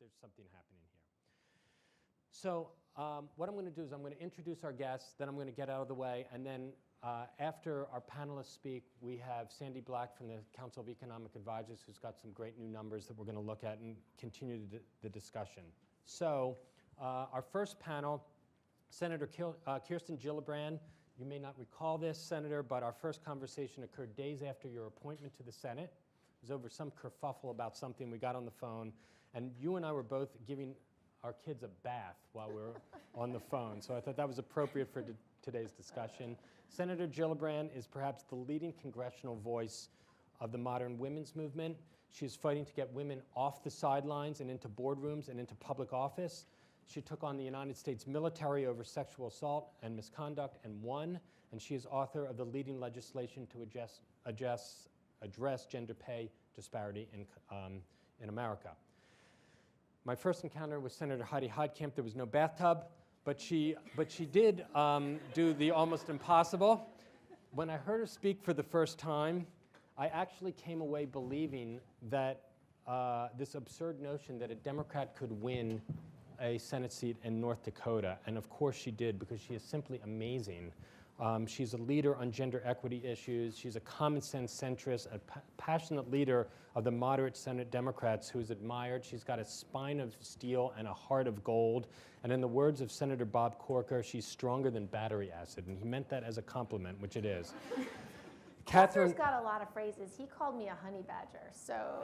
there's something happening here. So what I'm going to do is I'm going to introduce our guests, then I'm going to get out of the way, and then after our panelists speak, we have Sandy Black from the Council of Economic Advisors, who's got some great new numbers that we're going to look at and continue the discussion. So our first panel, Senator Kirsten Gillibrand. You may not recall this, Senator, but our first conversation occurred days after your appointment to the Senate. It was over some kerfuffle about something we got on the phone, and you and I were both giving our kids a bath while we were on the phone, so I thought that was appropriate for today's discussion. Senator Gillibrand is perhaps the leading congressional voice of the modern women's movement. She is fighting to get women off the sidelines and into boardrooms and into public office. She took on the United States military over sexual assault and misconduct and won, and she is author of the leading legislation to address gender pay disparity in America. My first encounter with Senator Heidi Heitkamp, there was no bathtub, but she did do the almost impossible. When I heard her speak for the first time, I actually came away believing that this absurd notion that a Democrat could win a Senate seat in North Dakota, and of course she did, because she is simply amazing. She's a leader on gender equity issues. She's a common sense centrist, a passionate leader of the moderate Senate Democrats who's admired. She's got a spine of steel and a heart of gold. And in the words of Senator Bob Corker, she's stronger than battery acid. And he meant that as a compliment, which it is. Catherine's got a lot of phrases. He called me a honey badger, so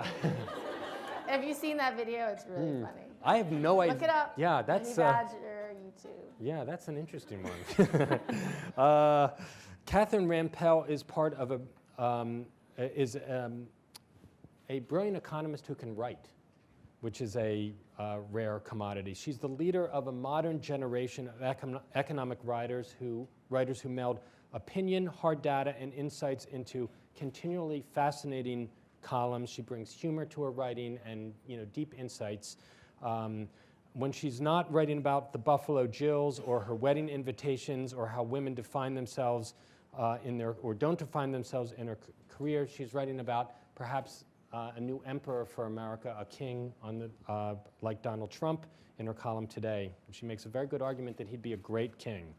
have you seen that video? It's really funny. I have no idea. Look it up. Yeah, that's honey badger YouTube. Yeah, that's an interesting one. Catherine Rampell is part of a brilliant economist who can write, which is a rare commodity. She's the leader of a modern generation of economic writers who meld opinion, hard data, and insights into continually fascinating columns. She brings humor to her writing and deep insights. When she's not writing about the Buffalo Jills or her wedding invitations or how women define themselves or don't define themselves in her career, she's writing about perhaps a new emperor for America, a king like Donald Trump, in her column today. And she makes a very good argument that he'd be a great king.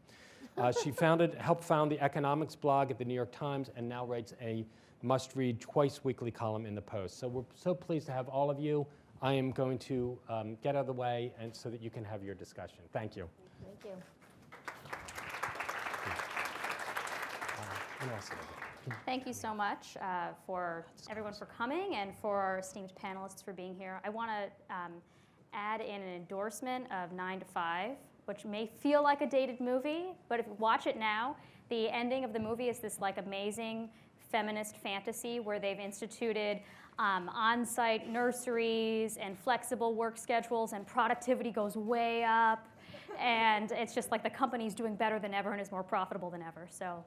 She helped found the economics blog at the New York Times and now writes a must-read twice-weekly column in the Post. So we're so pleased to have all of you. I am going to get out of the way and so that you can have your discussion. Thank you. Thank you. Thank you so much for everyone for coming and for our esteemed panelists for being here. I want to add in an endorsement of 9 to 5, which may feel like a dated movie, but if you watch it now, the ending of the movie is this amazing feminist fantasy where they've instituted on-site nurseries and flexible work schedules, and productivity goes way up, and it's just like the company's doing better than ever and is more profitable than ever. So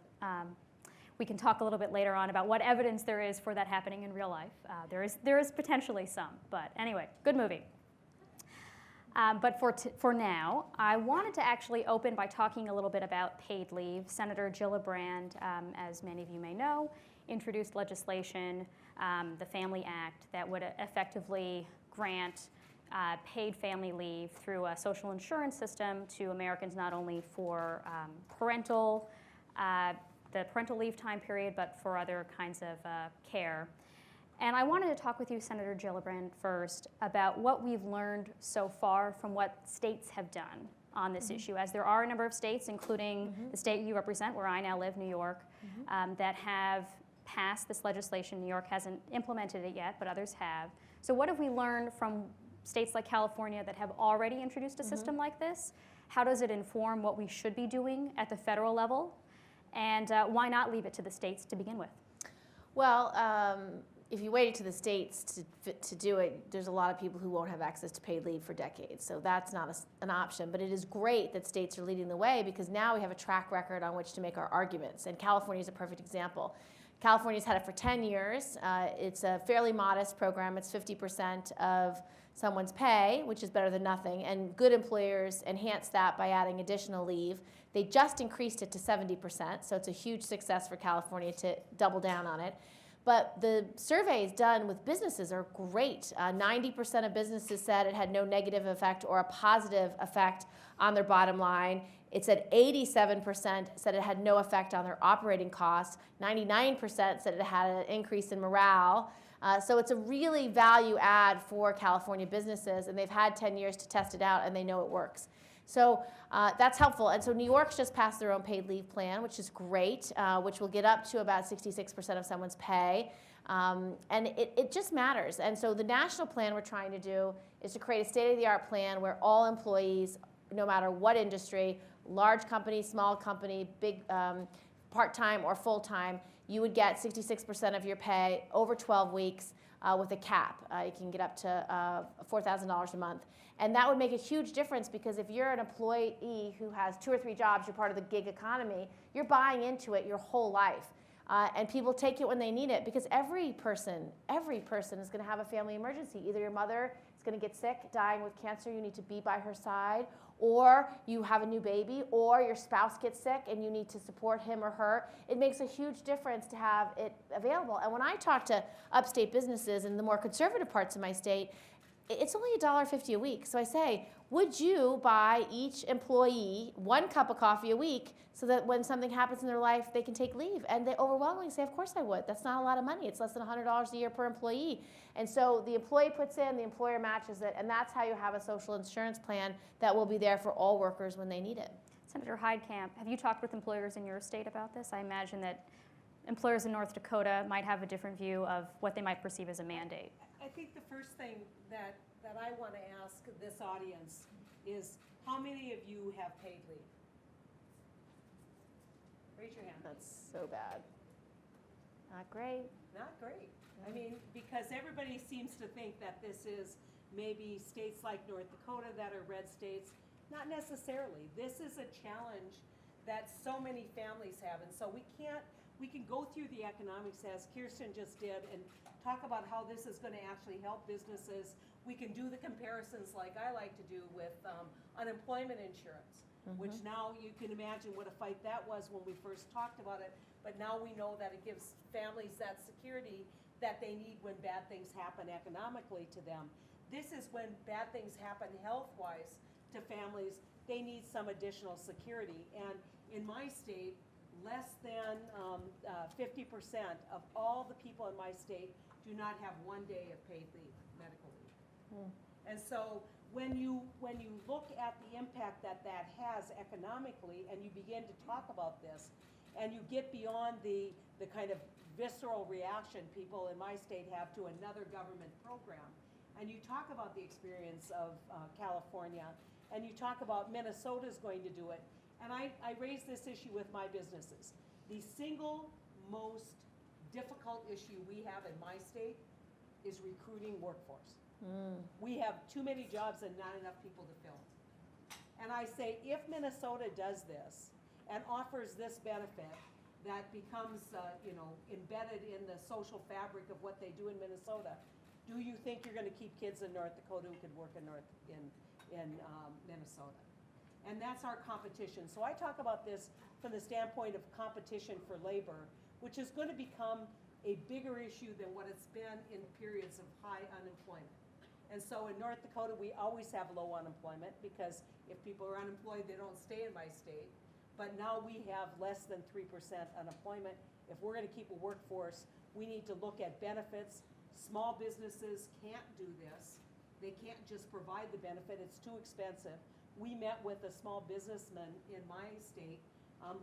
we can talk a little bit later on about what evidence there is for that happening in real life. There is potentially some, but anyway, good movie. But for now, I wanted to actually open by talking a little bit about paid leave. Senator Gillibrand, as many of you may know, introduced legislation, the Family Act, that would effectively grant paid family leave through a social insurance system to Americans, not only for the parental leave time period, but for other kinds of care. And I wanted to talk with you, Senator Gillibrand, first about what we've learned so far from what states have done on this issue, as there are a number of states, including the state you represent, where I now live, New York, that have passed this legislation. New York hasn't implemented it yet, but others have. So what have we learned from states like California that have already introduced a system like this? How does it inform what we should be doing at the federal level? And why not leave it to the states to begin with? Well, if you waited to the states to do it, there's a lot of people who won't have access to paid leave for decades. So that's not an option. But it is great that states are leading the way, because now we have a track record on which to make our arguments. And California is a perfect example. California's had it for 10 years. It's a fairly modest program. It's 50% of someone's pay, which is better than nothing. And good employers enhance that by adding additional leave. They just increased it to 70%. So it's a huge success for California to double down on it. But the surveys done with businesses are great. 90% of businesses said it had no negative effect or a positive effect on their bottom line. It said 87% said it had no effect on their operating costs. 99% said it had an increase in morale. So it's a really value add for California businesses, and they've had 10 years to test it out, and they know it works. So that's helpful. And so New York's just passed their own paid leave plan, which is great, which will get up to about 66% of someone's pay. And it just matters. And so the national plan we're trying to do is to create a state-of-the-art plan where all employees, no matter what industry, large company, small company, big part-time or full-time, you would get 66% of your pay over 12 weeks with a cap. You can get up to $4,000 a month. And that would make a huge difference, because if you're an employee who has 2 or 3 jobs, you're part of the gig economy, you're buying into it your whole life. And people take it when they need it, because every person is going to have a family emergency. Either your mother is going to get sick, dying with cancer, you need to be by her side, or you have a new baby, or your spouse gets sick and you need to support him or her. It makes a huge difference to have it available. And when I talk to upstate businesses in the more conservative parts of my state, it's only $1.50 a week. So I say, would you buy each employee 1 cup of coffee a week so that when something happens in their life, they can take leave? And they overwhelmingly say, of course I would. That's not a lot of money. It's less than $100 a year per employee. And so the employee puts in, the employer matches it, and that's how you have a social insurance plan that will be there for all workers when they need it. Senator Heitkamp, have you talked with employers in your state about this? I imagine that employers in North Dakota might have a different view of what they might perceive as a mandate. I think the first thing that I want to ask this audience is, how many of you have paid leave? Raise your hand. That's so bad. Not great. Not great. I mean, because everybody seems to think that this is maybe states like North Dakota that are red states. Not necessarily. This is a challenge that so many families have, and so we can go through the economics as Kirsten just did and talk about how this is going to actually help businesses. We can do the comparisons like I like to do with unemployment insurance, which now you can imagine what a fight that was when we first talked about it, but now we know that it gives families that security that they need when bad things happen economically to them. This is when bad things happen health-wise to families, they need some additional security. And in my state, less than 50% of all the people in my state do not have 1 day of paid leave, medical leave. And so when you look at the impact that has economically, and you begin to talk about this, and you get beyond the kind of visceral reaction people in my state have to another government program, and you talk about the experience of California, and you talk about Minnesota's going to do it, and I raise this issue with my businesses. The single most difficult issue we have in my state is recruiting workforce. We have too many jobs and not enough people to fill. And I say, if Minnesota does this and offers this benefit that becomes embedded in the social fabric of what they do in Minnesota, do you think you're going to keep kids in North Dakota who could work in Minnesota? And that's our competition. So I talk about this from the standpoint of competition for labor, which is going to become a bigger issue than what it's been in periods of high unemployment. And so in North Dakota, we always have low unemployment, because if people are unemployed, they don't stay in my state. But now we have less than 3% unemployment. If we're going to keep a workforce, we need to look at benefits. Small businesses can't do this. They can't just provide the benefit. It's too expensive. We met with a small businessman in my state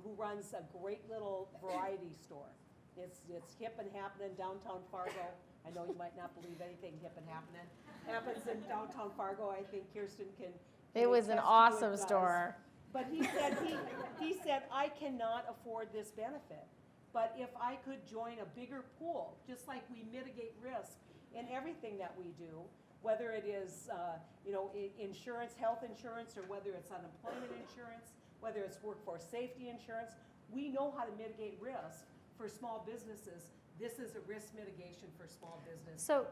who runs a great little variety store. It's hip and happening downtown Fargo. I know you might not believe anything hip and happening happens in downtown Fargo. I think Kirsten can It was an awesome store. But he said, I cannot afford this benefit. But if I could join a bigger pool, just like we mitigate risk in everything that we do, whether it is insurance, health insurance, or whether it's unemployment insurance, whether it's workforce safety insurance, we know how to mitigate risk for small businesses. This is a risk mitigation for small business. So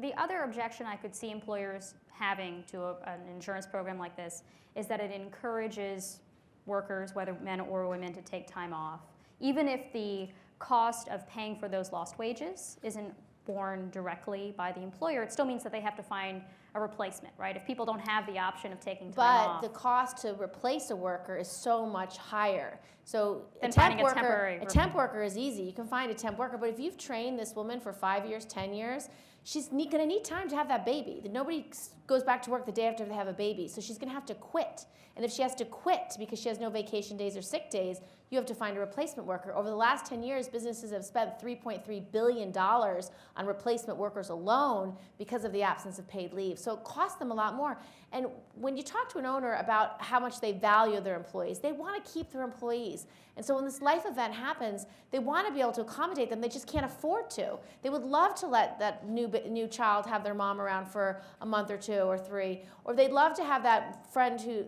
the other objection I could see employers having to an insurance program like this is that it encourages workers, whether men or women, to take time off, even if the cost of paying for those lost wages isn't borne directly by the employer. It still means that they have to find a replacement, right? If people don't have the option of taking time off. But the cost to replace a worker is so much higher. So Than finding a temporary a temp worker is easy. You can find a temp worker, but if you've trained this woman for 5 years, 10 years, she's going to need time to have that baby. Nobody goes back to work the day after they have a baby, so she's going to have to quit. And if she has to quit because she has no vacation days or sick days, you have to find a replacement worker. Over the last 10 years, businesses have spent $3.3 billion on replacement workers alone because of the absence of paid leave. So it costs them a lot more. And when you talk to an owner about how much they value their employees, they want to keep their employees. And so when this life event happens, they want to be able to accommodate them. They just can't afford to. They would love to let that new child have their mom around for a month or 2 or 3, or they'd love to have that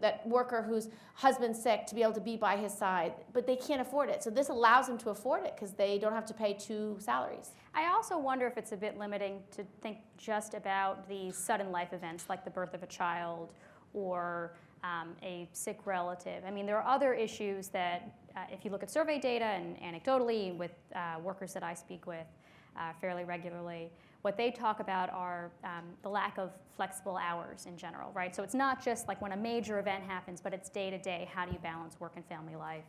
that worker whose husband's sick to be able to be by his side, but they can't afford it. So this allows them to afford it because they don't have to pay 2 salaries. I also wonder if it's a bit limiting to think just about the sudden life events like the birth of a child or a sick relative. I mean, there are other issues that, if you look at survey data and anecdotally with workers that I speak with fairly regularly, what they talk about are the lack of flexible hours in general, right? So it's not just like when a major event happens, but it's day to day. How do you balance work and family life?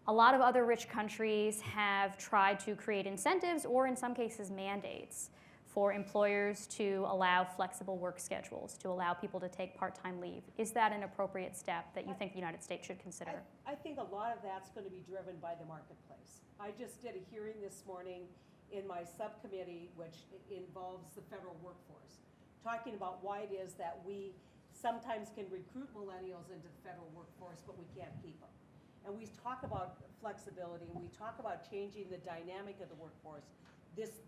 A lot of other rich countries have tried to create incentives or in some cases mandates for employers to allow flexible work schedules, to allow people to take part-time leave. Is that an appropriate step that you think the United States should consider? I think a lot of that's going to be driven by the marketplace. I just did a hearing this morning in my subcommittee, which involves the federal workforce, talking about why it is that we sometimes can recruit millennials into the federal workforce, but we can't keep them. And we talk about flexibility, and we talk about changing the dynamic of the workforce.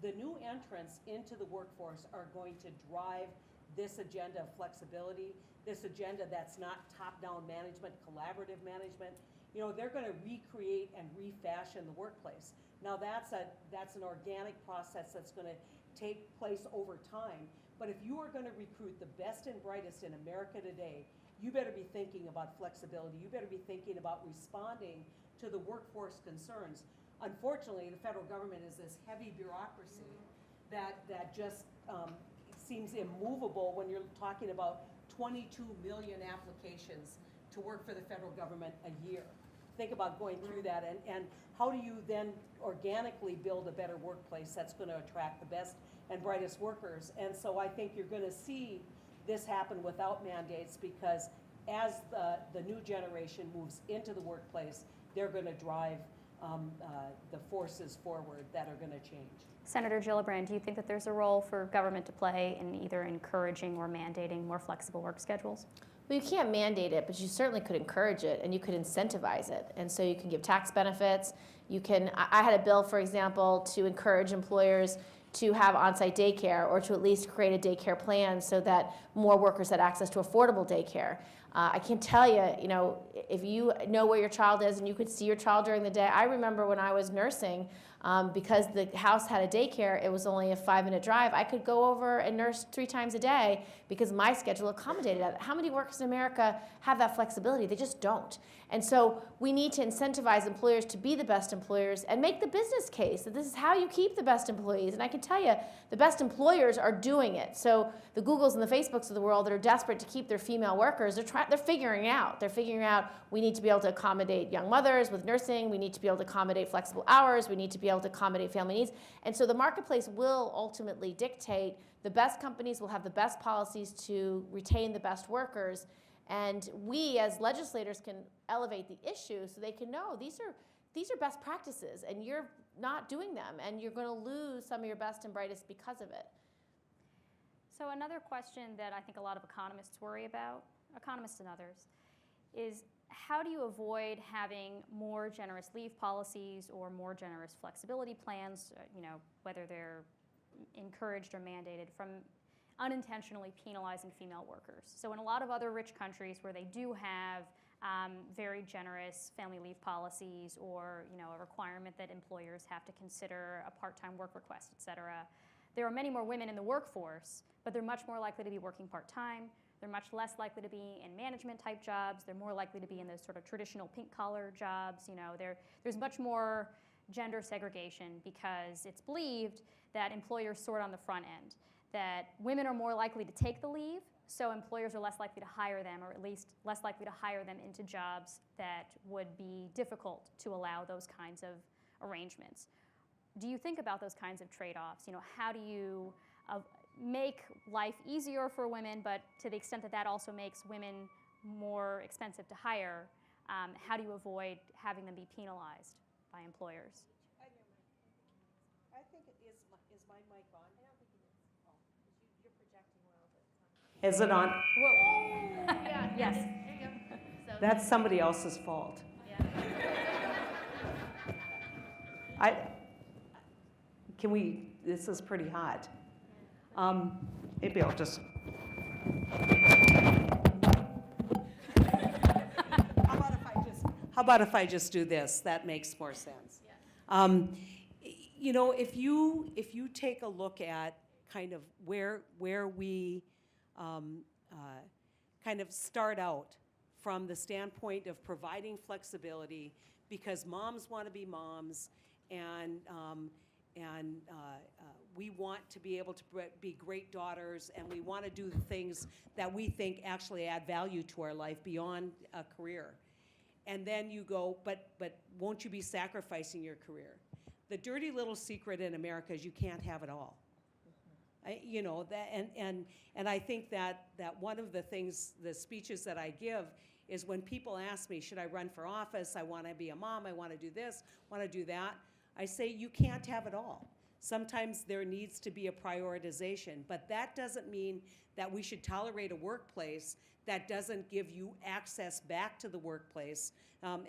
The new entrants into the workforce are going to drive this agenda of flexibility, this agenda that's not top-down management, collaborative management. You know, they're going to recreate and refashion the workplace. Now that's an organic process that's going to take place over time. But if you are going to recruit the best and brightest in America today, you better be thinking about flexibility. You better be thinking about responding to the workforce concerns. Unfortunately, the federal government is this heavy bureaucracy that just seems immovable when you're talking about 22 million applications to work for the federal government a year. Think about going through that, and how do you then organically build a better workplace that's going to attract the best and brightest workers? And so I think you're going to see this happen without mandates, because as the new generation moves into the workplace, they're going to drive the forces forward that are going to change. Senator Gillibrand, do you think that there's a role for government to play in either encouraging or mandating more flexible work schedules? Well, you can't mandate it, but you certainly could encourage it, and you could incentivize it. And so you can give tax benefits. You can. I had a bill, for example, to encourage employers to have on-site daycare, or to at least create a daycare plan so that more workers had access to affordable daycare. I can tell you, you know, if you know where your child is and you could see your child during the day. I remember when I was nursing, because the house had a daycare, it was only a 5-minute drive. I could go over and nurse 3 times a day because my schedule accommodated that. How many workers in America have that flexibility? They just don't. And so we need to incentivize employers to be the best employers and make the business case that this is how you keep the best employees. And I can tell you, the best employers are doing it. So the Googles and the Facebooks of the world that are desperate to keep their female workers, they're figuring out. They're figuring out we need to be able to accommodate young mothers with nursing. We need to be able to accommodate flexible hours. We need to be able to accommodate family needs. And so the marketplace will ultimately dictate the best companies will have the best policies to retain the best workers. And we as legislators can elevate the issue so they can know these are best practices, and you're not doing them, and you're going to lose some of your best and brightest because of it. So another question that I think a lot of economists worry about, economists and others, is how do you avoid having more generous leave policies or more generous flexibility plans, you know, whether they're encouraged or mandated, from unintentionally penalizing female workers? So in a lot of other rich countries where they do have very generous family leave policies, or you know, a requirement that employers have to consider a part-time work request, et cetera, there are many more women in the workforce, but they're much more likely to be working part-time. They're much less likely to be in management-type jobs. They're more likely to be in those sort of traditional pink-collar jobs. You know, there's much more gender segregation because it's believed that employers sort on the front end, that women are more likely to take the leave, so employers are less likely to hire them, or at least less likely to hire them into jobs that would be difficult to allow those kinds of arrangements. Do you think about those kinds of trade-offs? You know, how do you make life easier for women, but to the extent that that also makes women more expensive to hire, how do you avoid having them be penalized by employers? I think is my mic on? I don't think it is. Oh, you're projecting well, but is it on? Well, Yeah, yes. there you go. So, That's somebody else's fault. yeah. This is pretty hot. Maybe I'll just. How about if I just do this? That makes more sense. Yeah. You know, if you take a look at kind of where we kind of start out from the standpoint of providing flexibility, because moms want to be moms, and we want to be able to be great daughters, and we want to do the things that we think actually add value to our life beyond a career. And then you go, but won't you be sacrificing your career? The dirty little secret in America is you can't have it all. You know, that, and I think that one of the things, the speeches that I give, is when people ask me, should I run for office? I want to be a mom. I want to do this, want to do that. I say, you can't have it all. Sometimes there needs to be a prioritization, but that doesn't mean that we should tolerate a workplace that doesn't give you access back to the workplace,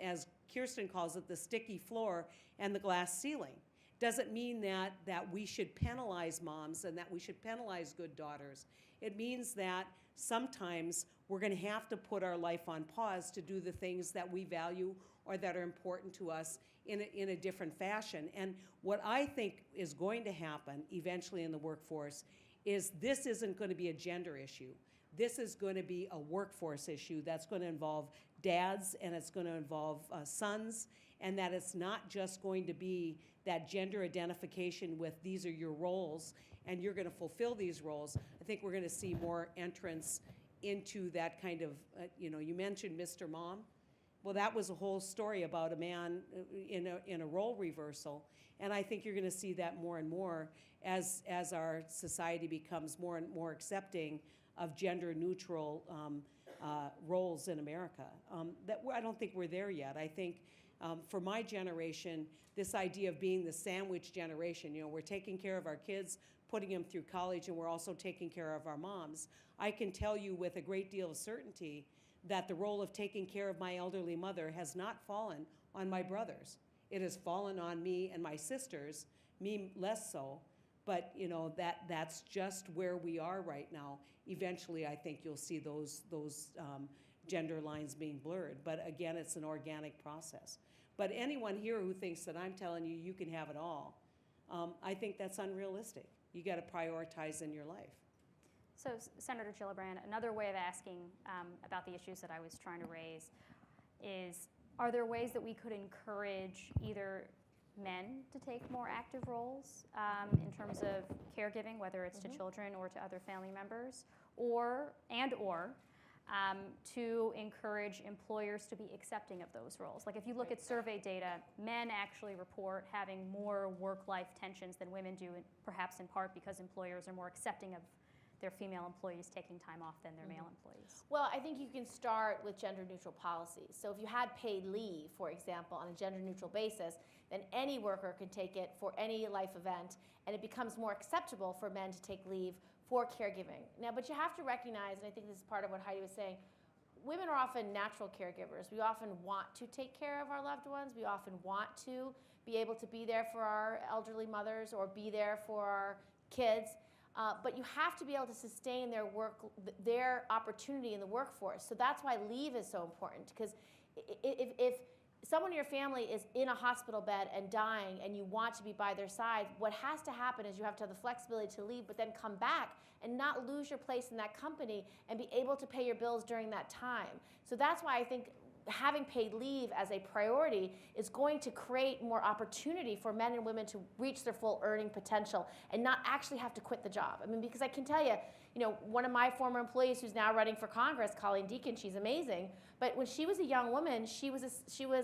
as Kirsten calls it, the sticky floor and the glass ceiling. Doesn't mean that we should penalize moms and that we should penalize good daughters. It means that sometimes we're going to have to put our life on pause to do the things that we value or that are important to us in a different fashion. And what I think is going to happen eventually in the workforce is this isn't going to be a gender issue. This is going to be a workforce issue that's going to involve dads and it's going to involve sons, and that it's not just going to be that gender identification with these are your roles and you're going to fulfill these roles. I think we're going to see more entrance into that kind of, you know, you mentioned Mr. Mom. Well, that was a whole story about a man in a role reversal, and I think you're going to see that more and more as our society becomes more and more accepting of gender-neutral roles in America. I don't think we're there yet. I think for my generation, this idea of being the sandwich generation, you know, we're taking care of our kids, putting them through college, and we're also taking care of our moms. I can tell you with a great deal of certainty that the role of taking care of my elderly mother has not fallen on my brothers. It has fallen on me and my sisters, me less so, but you know, that's just where we are right now. Eventually, I think you'll see those gender lines being blurred, but again, it's an organic process. But anyone here who thinks that I'm telling you, you can have it all, I think that's unrealistic. You got to prioritize in your life. So, Senator Gillibrand, another way of asking about the issues that I was trying to raise is, are there ways that we could encourage either men to take more active roles in terms of caregiving, whether it's to children or to other family members, or to encourage employers to be accepting of those roles? Like if you look at survey data, men actually report having more work-life tensions than women do, perhaps in part because employers are more accepting of their female employees taking time off than their male employees. Well, I think you can start with gender-neutral policies. So if you had paid leave, for example, on a gender-neutral basis, then any worker can take it for any life event, and it becomes more acceptable for men to take leave for caregiving. Now, but you have to recognize, and I think this is part of what Heidi was saying, women are often natural caregivers. We often want to take care of our loved ones. We often want to be able to be there for our elderly mothers or be there for our kids. But you have to be able to sustain their opportunity in the workforce. So that's why leave is so important, because if someone in your family is in a hospital bed and dying and you want to be by their side, what has to happen is you have to have the flexibility to leave, but then come back and not lose your place in that company and be able to pay your bills during that time. So that's why I think having paid leave as a priority is going to create more opportunity for men and women to reach their full earning potential and not actually have to quit the job. I mean, because I can tell you, one of my former employees who's now running for Congress, Colleen Deacon, she's amazing. But when she was a young woman, she was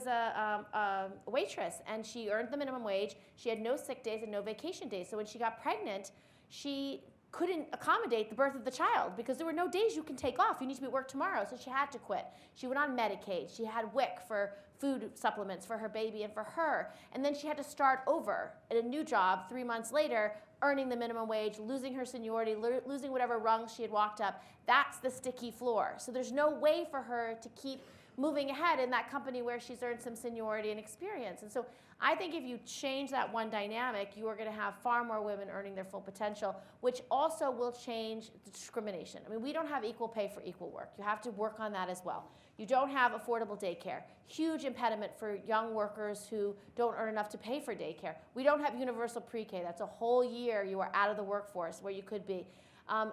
a waitress, and she earned the minimum wage. She had no sick days and no vacation days. So when she got pregnant, she couldn't accommodate the birth of the child because there were no days you can take off. You need to be at work tomorrow, so she had to quit. She went on Medicaid. She had WIC for food supplements for her baby and for her. And then she had to start over at a new job 3 months later, earning the minimum wage, losing her seniority, losing whatever rung she had walked up. That's the sticky floor. So there's no way for her to keep moving ahead in that company where she's earned some seniority and experience. And so I think if you change that one dynamic, you are going to have far more women earning their full potential, which also will change the discrimination. I mean, we don't have equal pay for equal work. You have to work on that as well. You don't have affordable daycare. Huge impediment for young workers who don't earn enough to pay for daycare. We don't have universal pre-K. That's a whole year you are out of the workforce where you could be.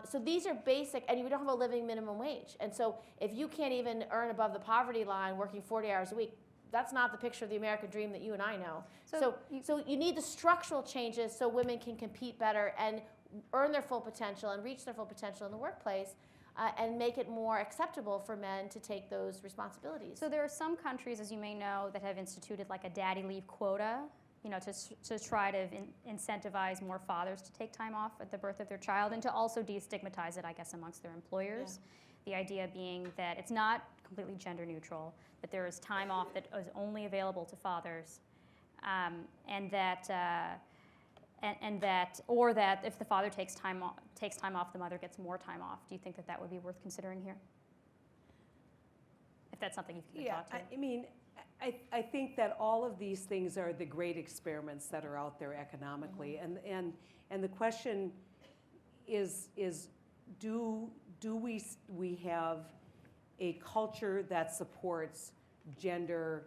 So these are basic, and you don't have a living minimum wage. And so if you can't even earn above the poverty line working 40 hours a week, that's not the picture of the American dream that you and I know. So you need the structural changes so women can compete better and earn their full potential and reach their full potential in the workplace and make it more acceptable for men to take those responsibilities. So there are some countries, as you may know, that have instituted like a daddy leave quota, to try to incentivize more fathers to take time off at the birth of their child and to also destigmatize it, I guess, amongst their employers. Yeah. The idea being that it's not completely gender neutral, that there is time off that is only available to fathers, and that if the father takes time off, the mother gets more time off. Do you think that would be worth considering here? If that's something you've given thought to. I mean, I think that all of these things are the great experiments that are out there economically, mm-hmm. and the question is do we have a culture that supports gender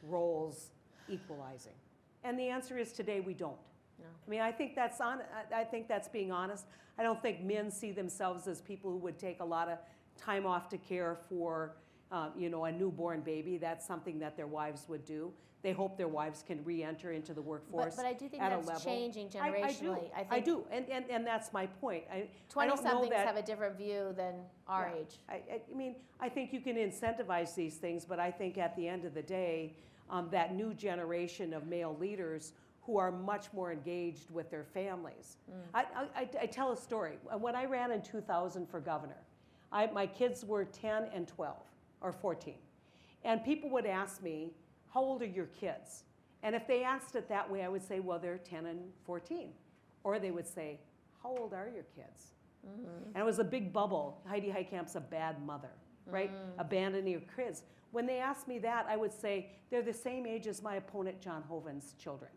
roles equalizing? And the answer is today we don't. No. I mean, I think that's being honest. I don't think men see themselves as people who would take a lot of time off to care for a newborn baby. That's something that their wives would do. They hope their wives can re-enter into the workforce. But I do think that's changing generationally. I do. And that's my point. 20-somethings have a different view than our age. I mean, I think you can incentivize these things, but I think at the end of the day, that new generation of male leaders who are much more engaged with their families. I tell a story. When I ran in 2000 for governor, my kids were 10 and 12, or 14. And people would ask me, how old are your kids? And if they asked it that way, I would say, well, they're 10 and 14. Or they would say, how old are your kids? Mm-hmm. And it was a big bubble. Heidi Heitkamp's a bad mother, right? Abandoning your kids. When they asked me that, I would say, they're the same age as my opponent, John Hoeven's children.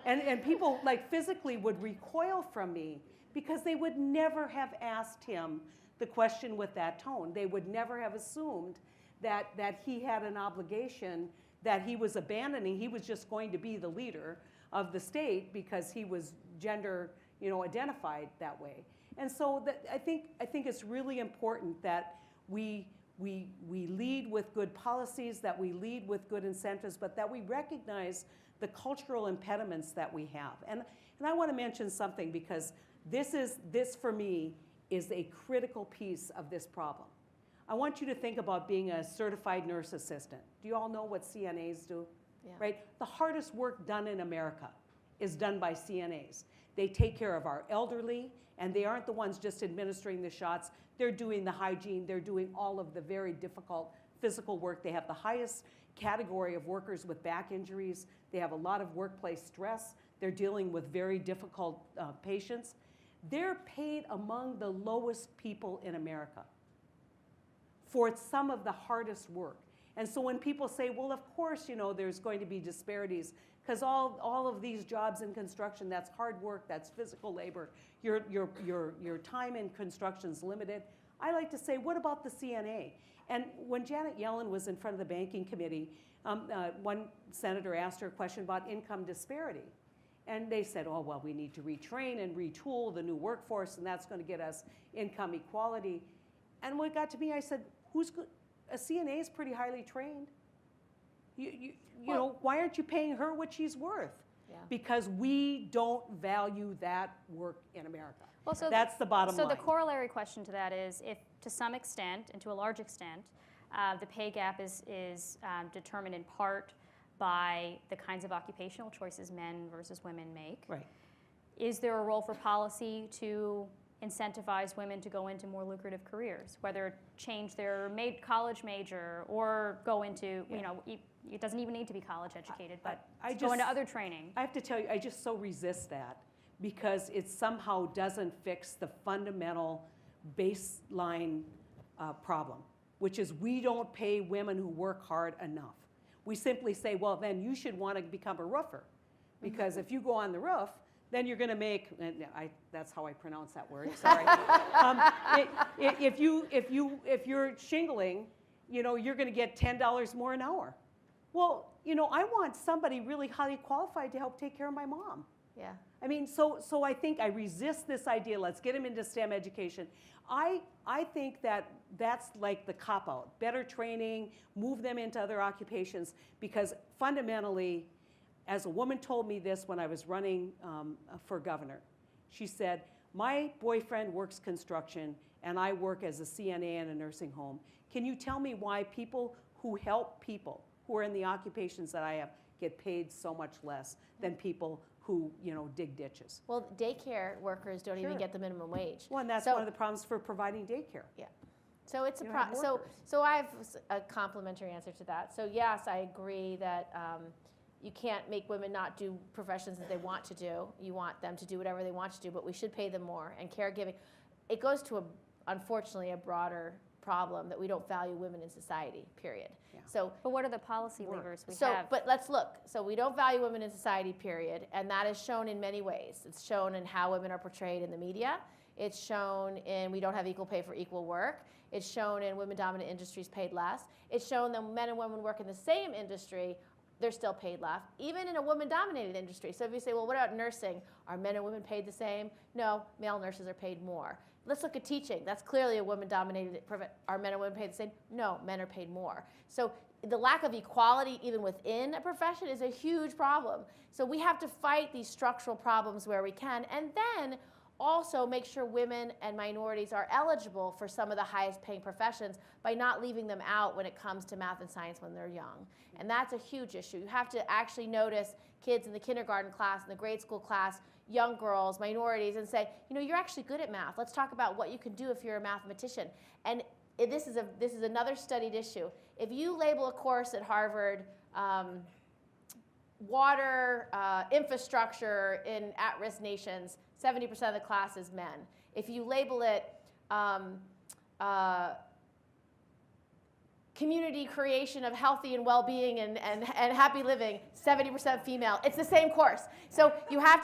and people physically would recoil from me because they would never have asked him the question with that tone. They would never have assumed that he had an obligation that he was abandoning. He was just going to be the leader of the state because he was gender, identified that way. And so I think it's really important that we lead with good policies, that we lead with good incentives, but that we recognize the cultural impediments that we have. And I want to mention something because this for me is a critical piece of this problem. I want you to think about being a certified nurse assistant. Do you all know what CNAs do? Yeah. Right? The hardest work done in America is done by CNAs. They take care of our elderly, and they aren't the ones just administering the shots. They're doing the hygiene. They're doing all of the very difficult physical work. They have the highest category of workers with back injuries. They have a lot of workplace stress. They're dealing with very difficult patients. They're paid among the lowest people in America for some of the hardest work. And so when people say, well, of course, there's going to be disparities because all of these jobs in construction, that's hard work, that's physical labor, your time in construction's limited. I like to say, what about the CNA? And when Janet Yellen was in front of the banking committee, one senator asked her a question about income disparity. And they said, oh, well, we need to retrain and retool the new workforce, and that's going to get us income equality. And when it got to me, I said, a CNA is pretty highly trained. You know, why aren't you paying her what she's worth? Yeah. Because we don't value that work in America. Well, so that's the bottom line. So the corollary question to that is, if to some extent, and to a large extent, the pay gap is determined in part by the kinds of occupational choices men versus women make. Right. Is there a role for policy to incentivize women to go into more lucrative careers, whether change their college major or go into, you know, it doesn't even need to be college educated, but go into other training? I have to tell you, I just so resist that because it somehow doesn't fix the fundamental baseline problem, which is we don't pay women who work hard enough. We simply say, well, then you should want to become a roofer, because if you go on the roof, then you're going to make, that's how I pronounce that word, sorry. If you're shingling, you know, you're going to get $10 more an hour. Well, you know, I want somebody really highly qualified to help take care of my mom. Yeah. I mean, so I think I resist this idea, let's get them into STEM education. I think that that's like the cop-out, better training, move them into other occupations, because fundamentally, as a woman told me this when I was running for governor, she said, my boyfriend works construction and I work as a CNA in a nursing home. Can you tell me why people who help people who are in the occupations that I have get paid so much less than people who, you know, dig ditches? Well, daycare workers don't even Sure. get the minimum wage. Well, and that's one of the problems for providing daycare. Yeah. So it's You don't have so I have a complimentary answer to that. So yes, I agree that you can't make women not do professions that they want to do. You want them to do whatever they want to do, but we should pay them more. And caregiving, it goes to unfortunately a broader problem that we don't value women in society, period. Yeah. So, But what are the policy levers we have? but let's look. So we don't value women in society, period, and that is shown in many ways. It's shown in how women are portrayed in the media. It's shown in we don't have equal pay for equal work. It's shown in women-dominant industries paid less. It's shown that men and women work in the same industry, they're still paid less, even in a woman-dominated industry. So if you say, well, what about nursing? Are men and women paid the same? No, male nurses are paid more. Let's look at teaching. That's clearly a woman-dominated. Are men and women paid the same? No, men are paid more. So the lack of equality even within a profession is a huge problem. So we have to fight these structural problems where we can, and then also make sure women and minorities are eligible for some of the highest paying professions by not leaving them out when it comes to math and science when they're young. And that's a huge issue. You have to actually notice kids in the kindergarten class, in the grade school class, young girls, minorities, and say, you know, you're actually good at math. Let's talk about what you can do if you're a mathematician. And this is another studied issue. If you label a course at Harvard, water infrastructure in at-risk nations, 70% of the class is men. If you label it community creation of healthy and well-being and happy living, 70% female. It's the same course. So you have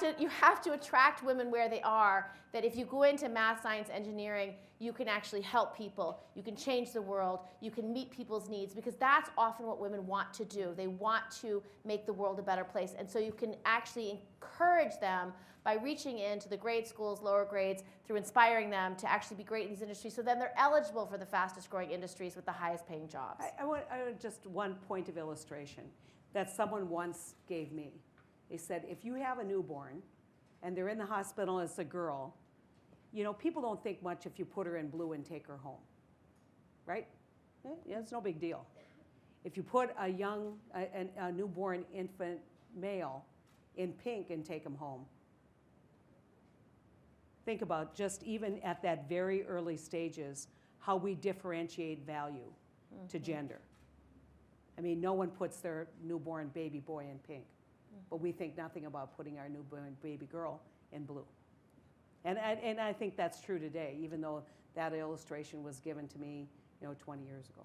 to attract women where they are, that if you go into math, science, engineering, you can actually help people. You can change the world. You can meet people's needs, because that's often what women want to do. They want to make the world a better place. And so you can actually encourage them by reaching into the grade schools, lower grades, through inspiring them to actually be great in these industries, so then they're eligible for the fastest growing industries with the highest paying jobs. I want just one point of illustration that someone once gave me. They said, if you have a newborn and they're in the hospital and it's a girl, you know, people don't think much if you put her in blue and take her home, right? Yeah, it's no big deal. If you put a newborn infant male in pink and take him home, think about just even at that very early stages, how we differentiate value to gender. I mean, no one puts their newborn baby boy in pink, but we think nothing about putting our newborn baby girl in blue. And I think that's true today, even though that illustration was given to me, you know, 20 years ago.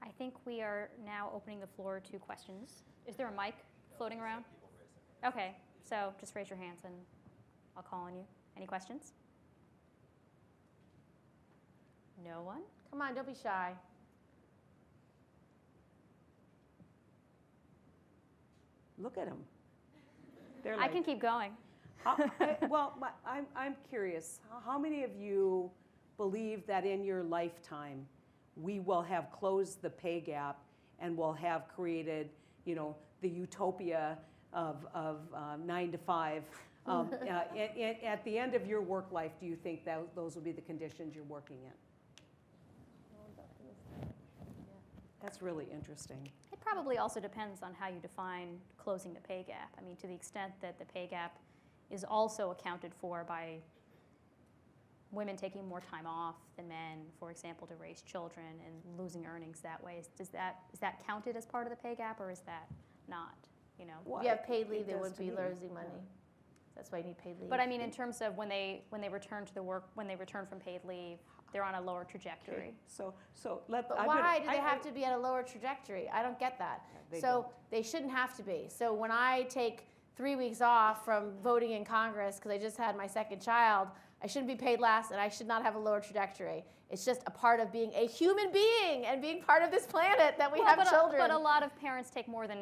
I think we are now opening the floor to questions. Is there a mic floating around? Okay, so just raise your hands and I'll call on you. Any questions? No one? Come on, don't be shy. Look at them. They're I like, can keep going. I'm curious. How many of you believe that in your lifetime we will have closed the pay gap and will have created, the utopia of 9 to 5. At the end of your work life, do you think that those will be the conditions you're working in? That's really interesting. It probably also depends on how you define closing the pay gap. I mean, to the extent that the pay gap is also accounted for by women taking more time off than men, for example, to raise children and losing earnings that way, is that counted as part of the pay gap, or is that not? If you have paid leave, they wouldn't be losing money. That's why you need paid leave. But I mean, in terms of when they return to the work, when they return from paid leave, they're on a lower trajectory. Okay. So let. But why do they have to be at a lower trajectory? I don't get that. They shouldn't have to be. So when I take 3 weeks off from voting in Congress because I just had my second child, I shouldn't be paid less, and I should not have a lower trajectory. It's just a part of being a human being and being part of this planet that we have children. But a lot of parents take more than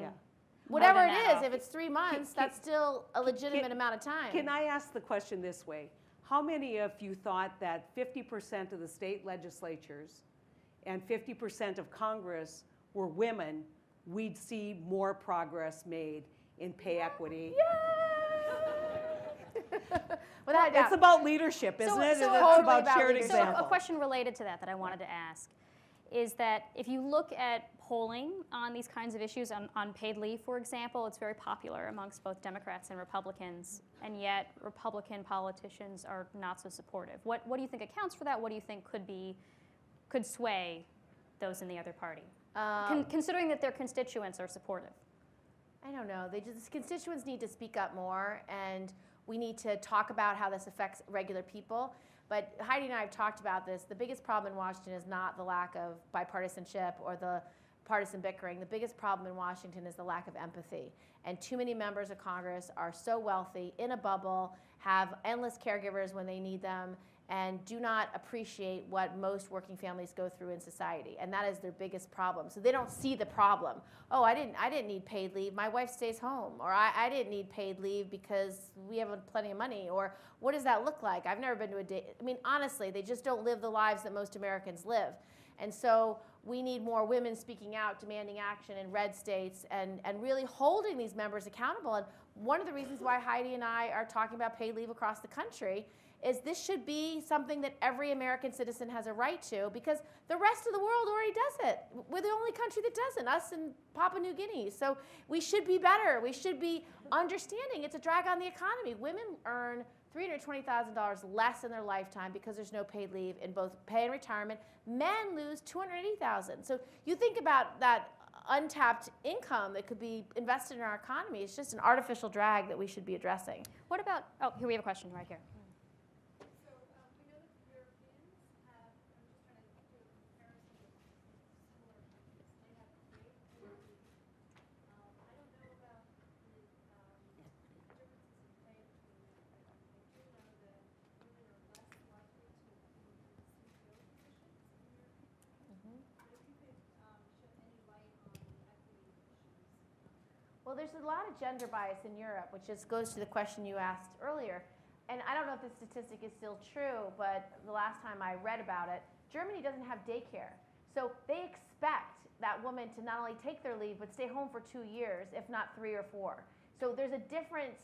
whatever it is. If it's 3 months, that's still a legitimate amount of time. Can I ask the question this way? How many of you thought that 50% of the state legislatures and 50% of Congress were women, we'd see more progress made in pay equity? Without a doubt. It's about leadership, isn't it? so And it's totally about shared leadership. example. So a question related to that I wanted to ask is that if you look at polling on these kinds of issues, on paid leave, for example, it's very popular amongst both Democrats and Republicans, and yet Republican politicians are not so supportive. What do you think accounts for that? What do you think could sway those in the other party, considering that their constituents are supportive? I don't know. Constituents need to speak up more, and we need to talk about how this affects regular people. But Heidi and I have talked about this. The biggest problem in Washington is not the lack of bipartisanship or the partisan bickering. The biggest problem in Washington is the lack of empathy. And too many members of Congress are so wealthy, in a bubble, have endless caregivers when they need them, and do not appreciate what most working families go through in society. And that is their biggest problem. So they don't see the problem. Oh, I didn't need paid leave. My wife stays home. Or I didn't need paid leave because we have plenty of money. Or what does that look like? I've never been to a day. I mean, honestly, they just don't live the lives that most Americans live. And so we need more women speaking out, demanding action in red states, and really holding these members accountable. And one of the reasons why Heidi and I are talking about paid leave across the country is this should be something that every American citizen has a right to, because the rest of the world already does it. We're the only country that doesn't, us and Papua New Guinea. So we should be better. We should be understanding it's a drag on the economy. Women earn $320,000 less in their lifetime because there's no paid leave in both pay and retirement. Men lose $280,000. So you think about that untapped income that could be invested in our economy. It's just an artificial drag that we should be addressing. What about, oh, here we have a question right here. Well, there's a lot of gender bias in Europe, which just goes to the question you asked earlier. And I don't know if this statistic is still true, but the last time I read about it, Germany doesn't have daycare. So they expect that woman to not only take their leave, but stay home for 2 years, if not 3 or 4. So there's a difference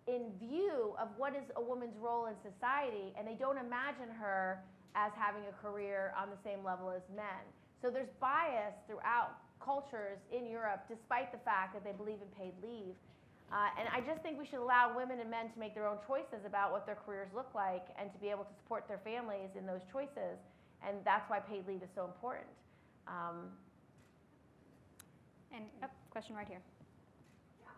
in view of what is a woman's role in society, and they don't imagine her as having a career on the same level as men. So there's bias throughout cultures in Europe, despite the fact that they believe in paid leave. And I just think we should allow women and men to make their own choices about what their careers look like and to be able to support their families in those choices. And that's why paid leave is so important. Question right here. Yeah.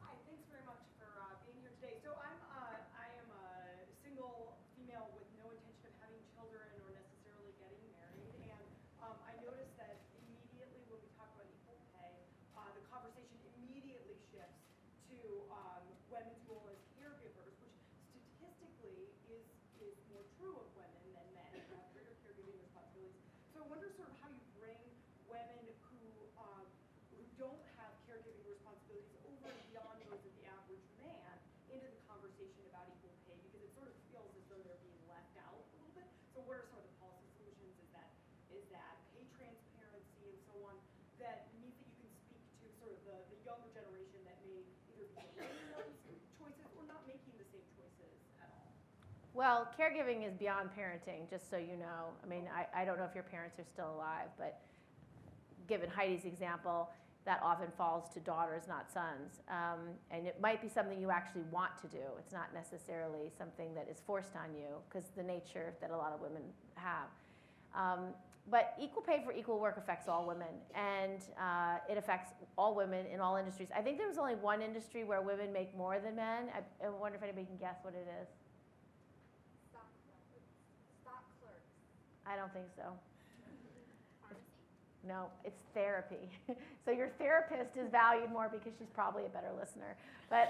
Hi, thanks very much for being here today. So I am a single female with no intention of having children or necessarily getting married. And I noticed that immediately when we talk about equal pay, the conversation immediately shifts to women's role as caregivers, which statistically is more true of women than men who have greater caregiving responsibilities. So I wonder sort of how you bring women who don't have caregiving responsibilities over and beyond those of the average man into the conversation about equal pay, because it sort of feels as though they're being left out a little bit. So what are some of the policy solutions? Is that Well, caregiving is beyond parenting, just so you know. I mean, I don't know if your parents are still alive, but given Heidi's example, that often falls to daughters, not sons. And it might be something you actually want to do. It's not necessarily something that is forced on you, because the nature that a lot of women have. But equal pay for equal work affects all women, and it affects all women in all industries. I think there was only one industry where women make more than men. I wonder if anybody can guess what it is. Stock clerks. I don't think so. Pharmacy? No, it's therapy. So your therapist is valued more because she's probably a better listener. But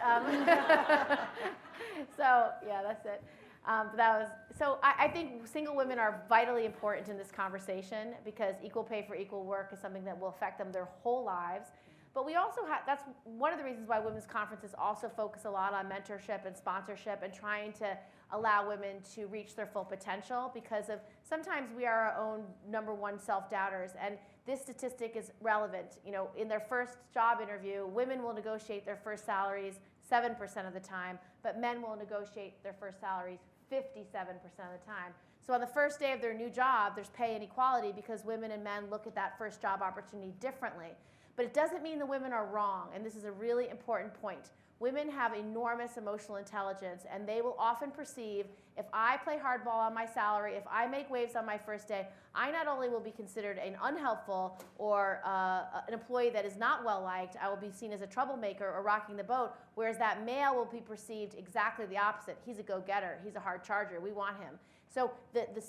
so yeah, that's it. I think single women are vitally important in this conversation, because equal pay for equal work is something that will affect them their whole lives. But we also have, that's one of the reasons why women's conferences also focus a lot on mentorship and sponsorship and trying to allow women to reach their full potential, because of sometimes we are our own #1 self-doubters. And this statistic is relevant. You know, in their first job interview, women will negotiate their first salaries 7% of the time, but men will negotiate their first salaries 57% of the time. So on the first day of their new job, there's pay inequality because women and men look at that first job opportunity differently. But it doesn't mean the women are wrong, and this is a really important point. Women have enormous emotional intelligence, and they will often perceive, if I play hardball on my salary, if I make waves on my first day, I not only will be considered an unhelpful or an employee that is not well liked, I will be seen as a troublemaker or rocking the boat, whereas that male will be perceived exactly the opposite. He's a go-getter, he's a hard charger, we want him. So,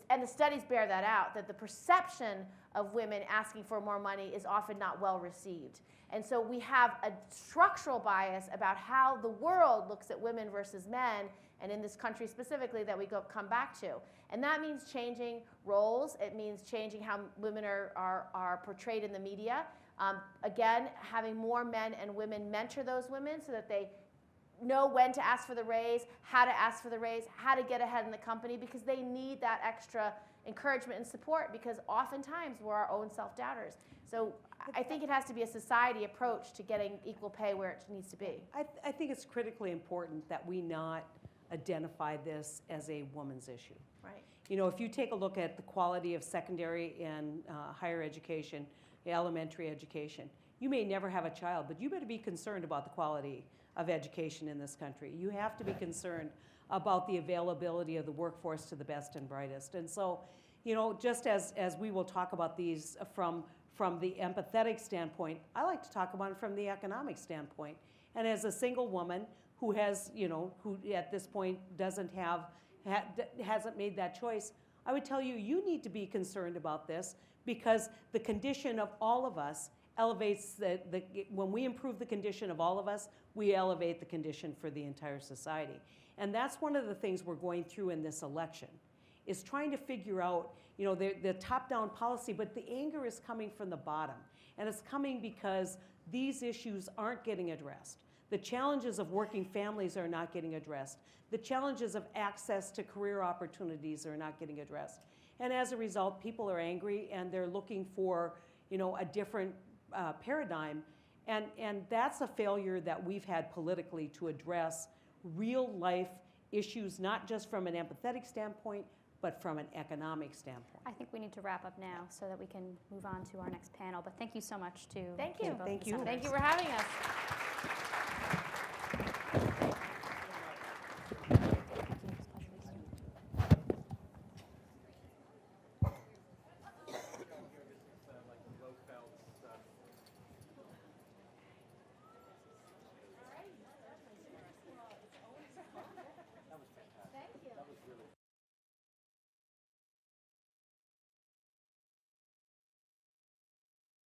and the studies bear that out, that the perception of women asking for more money is often not well received. And so we have a structural bias about how the world looks at women versus men, and in this country specifically, that we come back to. And that means changing roles. It means changing how women are portrayed in the media. Again, having more men and women mentor those women so that they know when to ask for the raise, how to ask for the raise, how to get ahead in the company, because they need that extra encouragement and support, because oftentimes we're our own self-doubters. So I think it has to be a society approach to getting equal pay where it needs to be. I think it's critically important that we not identify this as a woman's issue. Right. You know, if you take a look at the quality of secondary and higher education, elementary education, you may never have a child, but you better be concerned about the quality of education in this country. You have to be concerned about the availability of the workforce to the best and brightest. And so, you know, just as we will talk about these from the empathetic standpoint, I like to talk about it from the economic standpoint. And as a single woman who has, you know, who at this point hasn't made that choice, I would tell you, you need to be concerned about this, because the condition of all of us elevates when we improve the condition of all of us, we elevate the condition for the entire society. And that's one of the things we're going through in this election, is trying to figure out, you know, the top-down policy, but the anger is coming from the bottom. And it's coming because these issues aren't getting addressed. The challenges of working families are not getting addressed. The challenges of access to career opportunities are not getting addressed. And as a result, people are angry, and they're looking for, you know, a different paradigm. And that's a failure that we've had politically to address real life issues, not just from an empathetic standpoint, but from an economic standpoint. I think we need to wrap up now so that we can move on to our next panel. But thank you so much to Thank you. both Thank of the you. senators. Thank you for having us.